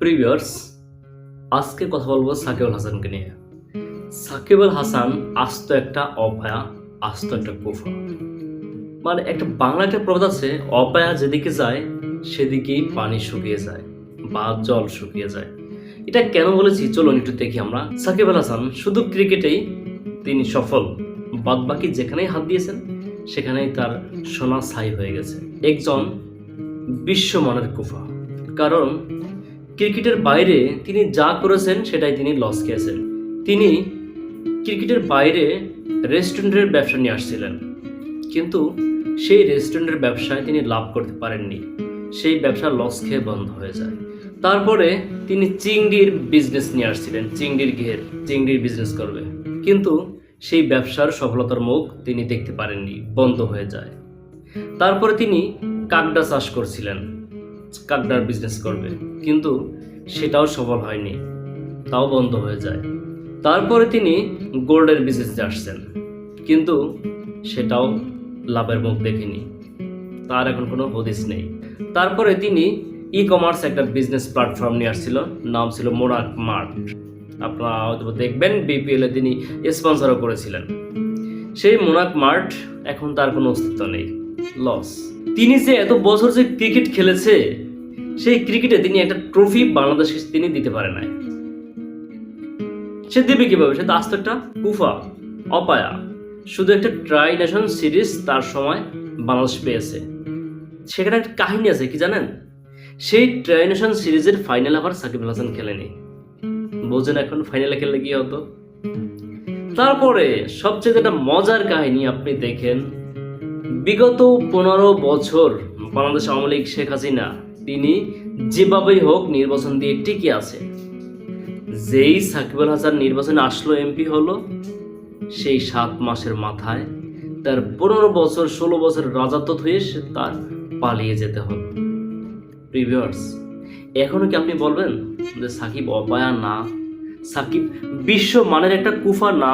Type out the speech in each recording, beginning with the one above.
প্রিভিয়ার্স আজকে কথা বলবো সাকিব আল হাসানকে নিয়ে। সাকিব আল হাসান আস্ত একটা অপায়া, আস্ত একটা কুফা। মানে একটা বাংলা একটা প্রবাদ আছে, অপায়া যেদিকে যায় সেদিকেই পানি শুকিয়ে যায় বা জল শুকিয়ে যায়। এটা কেন বলেছি চলুন একটু দেখি আমরা। সাকিব আল হাসান শুধু ক্রিকেটেই তিনি সফল, বাদ বাকি যেখানেই হাত দিয়েছেন সেখানেই তার সোনা ছাই হয়ে গেছে। একজন বিশ্বমানের কুফা, কারণ ক্রিকেটের বাইরে তিনি যা করেছেন সেটাই তিনি লস খেয়েছেন। তিনি ক্রিকেটের বাইরে রেস্টুরেন্টের ব্যবসা নিয়ে আসছিলেন, কিন্তু সেই রেস্টুরেন্টের ব্যবসায় তিনি লাভ করতে পারেননি। সেই ব্যবসা লস খেয়ে বন্ধ হয়ে যায়। তারপরে তিনি চিংড়ির বিজনেস নিয়ে আসছিলেন, চিংড়ির বিজনেস করবে, কিন্তু সেই ব্যবসার সফলতার মুখ তিনি দেখতে পারেননি, বন্ধ হয়ে যায়। তারপরে তিনি কাকড়া চাষ করছিলেন, কাকড়ার বিজনেস করবে, কিন্তু সেটাও সফল হয়নি, তাও বন্ধ হয়ে যায়। তারপরে তিনি গোল্ডের বিজনেসে আসছেন, কিন্তু সেটাও লাভের মুখ দেখেনি, তার এখন কোনো হদিস নেই। তারপরে তিনি ই কমার্স একটা বিজনেস প্ল্যাটফর্ম নিয়ে আসছিল, নাম ছিল মোনাক মার্ট। আপনারা হয়তো দেখবেন বিপিএল এ তিনি স্পন্সরও করেছিলেন। সেই মোনাক মার্ট এখন তার কোনো অস্তিত্ব নেই, লস। তিনি যে এত বছর যে ক্রিকেট খেলেছে, সেই ক্রিকেটে তিনি একটা ট্রফি বাংলাদেশকে তিনি দিতে পারে নাই। সে দেবে কিভাবে? সে তো আস্ত একটা কুফা, অপায়া। শুধু একটা ট্রাই নেশন সিরিজ তার সময় বাংলাদেশ পেয়েছে। সেখানে একটা কাহিনী আছে, কি জানেন? সেই ট্রাই নেশন সিরিজের ফাইনাল আবার সাকিব আল হাসান খেলেনি। বোঝেন এখন ফাইনালে খেললে কি হতো? তারপরে সবচেয়ে একটা মজার কাহিনী আপনি দেখেন, বিগত 15 বছর বাংলাদেশ আওয়ামী লীগ শেখ হাসিনা তিনি যেভাবেই হোক নির্বাচন দিয়ে টিকে আছে। যেই সাকিব আল হাসান নির্বাচনে আসলো, এমপি হলো, সেই 7 মাসের মাথায় তার 15 বছর 16 বছর রাজত্ব হয়ে তার পালিয়ে যেতে হলো। প্রিভিয়ার্স, এখনো কি আপনি বলবেন যে সাকিব অপায়া না? সাকিব বিশ্বমানের একটা কুফা না?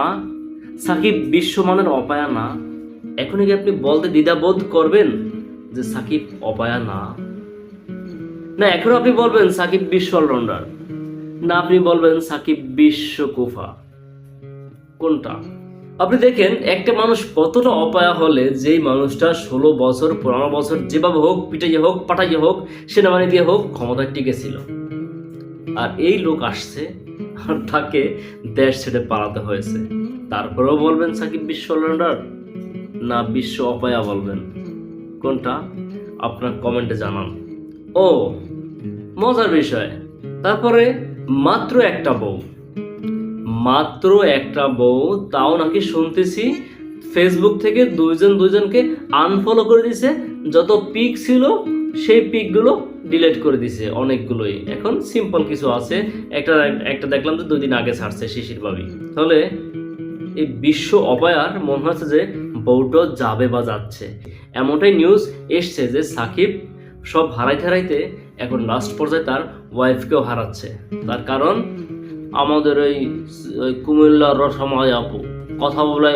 সাকিব বিশ্বমানের অপায়া না? এখনই কি আপনি বলতে দ্বিধাবোধ করবেন যে সাকিব অপায়া না? না এখন আপনি বলবেন সাকিব বিশ্ব অলরাউন্ডার? না আপনি বলবেন সাকিব বিশ্ব কুফা? কোনটা? আপনি দেখেন একটা মানুষ কতটা অপায়া হলে যেই মানুষটা 16 বছর 15 বছর যেভাবে হোক, পিটাইয়ে হোক, পাঠাইয়ে হোক, সেনাবাহিনী দিয়ে হোক, ক্ষমতায় টিকেছিল। আর এই লোক আসছে আর তাকে দেশ ছেড়ে পালাতে হয়েছে। তারপরেও বলবেন সাকিব বিশ্ব অলরাউন্ডার না বিশ্ব অপায়া বলবেন? কোনটা? আপনার কমেন্টে জানান। ও মজার বিষয়, তারপরে মাত্র একটা বউ, তাও নাকি শুনতেছি ফেসবুক থেকে দুইজনকে আনফলো করে দিছে। যত পিক ছিল সেই পিকগুলো ডিলিট করে দিছে, অনেকগুলোই। এখন সিম্পল কিছু আছে, একটা দেখলাম যে 2 দিন আগে ছাড়ছে, শিশির ভাবি। তাহলে এই বিশ্ব অপায়ার মনে হচ্ছে যে বউটা যাবে বা যাচ্ছে, এমনটাই নিউজ এসছে যে সাকিব সব হারাইতে এখন লাস্ট পর্যায়ে তার ওয়াইফকেও হারাচ্ছে। তার কারণ আমাদের ওই কুমিল্লার রসময় আপু কথা বলে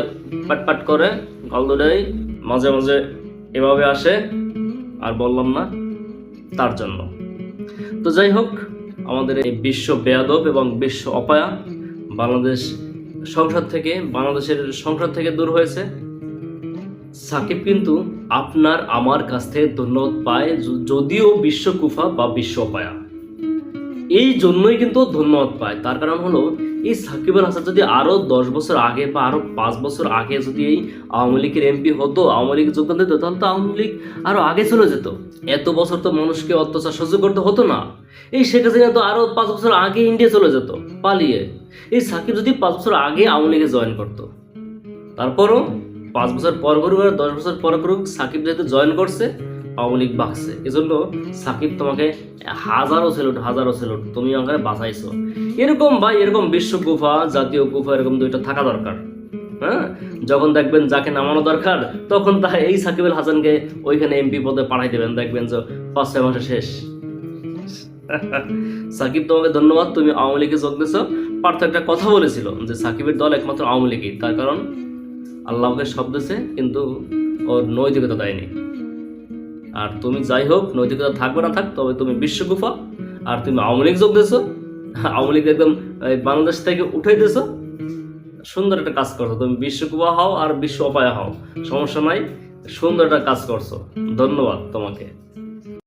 পাটপাট করে, গলদুটাই মাঝে মাঝে এভাবে আসে, আর বললাম না তার জন্য। তো যাই হোক, আমাদের এই বিশ্ব বেয়াদব এবং বিশ্ব অপায়া বাংলাদেশের সংসদ থেকে দূর হয়েছে। সাকিব কিন্তু আপনার আমার কাছ থেকে ধন্যবাদ পায়, যদিও বিশ্ব কুফা বা বিশ্ব অপায়া, এই জন্যই কিন্তু ধন্যবাদ পায়। তার কারণ হলো এই সাকিব আল হাসান যদি আরো 10 বছর আগে বা আরো 5 বছর আগে যদি এই আওয়ামী লীগের এমপি হতো, আওয়ামী লীগ যোগদান দিত, তাহলে তো আওয়ামী লীগ আরো আগে চলে যেত। এত বছর তো মানুষকে অত্যাচার সহ্য করতে হতো না। এই শেখ হাসিনা তো আরো 5 বছর আগে ইন্ডিয়া চলে যেত পালিয়ে। এই সাকিব যদি 5 বছর আগে আওয়ামী লীগে জয়েন করতো, তারপরও 5 বছর পর করুক আর 10 বছর পর করুক, সাকিব যেহেতু জয়েন করছে, আওয়ামী লীগ বাঁচছে। এজন্য সাকিব তোমাকে হাজারো সেলুট, তুমি আমাকে বাঁচাইছো। এরকম বিশ্ব গুফা, জাতীয় গুফা, এরকম 2টা থাকা দরকার। হ্যাঁ, যখন দেখবেন যাকে নামানো দরকার, তখন এই সাকিব আল হাসানকে ওইখানে এমপি পদে পাঠাই দেবেন, দেখবেন যে 5-6 মাসে শেষ। সাকিব তোমাকে ধন্যবাদ, তুমি আওয়ামী লীগে যোগ দিয়েছো। পার্থ একটা কথা বলেছিল যে সাকিবের দল একমাত্র আওয়ামী লীগই, তার কারণ আল্লাহকে সব দিয়েছে কিন্তু ওর নৈতিকতা দেয়নি। আর তুমি যাই হোক, নৈতিকতা থাকবে না থাক, তবে তুমি বিশ্বগুফা আর তুমি আওয়ামী লীগ যোগ দিয়েছো, আওয়ামী লীগ একদম বাংলাদেশ থেকে উঠাই দিয়েছো। সুন্দর একটা কাজ করছো তুমি, বিশ্বকুবা হও আর বিশ্ব অপায়া হও, সমস্যা নাই, সুন্দর একটা কাজ করছো, ধন্যবাদ তোমাকে।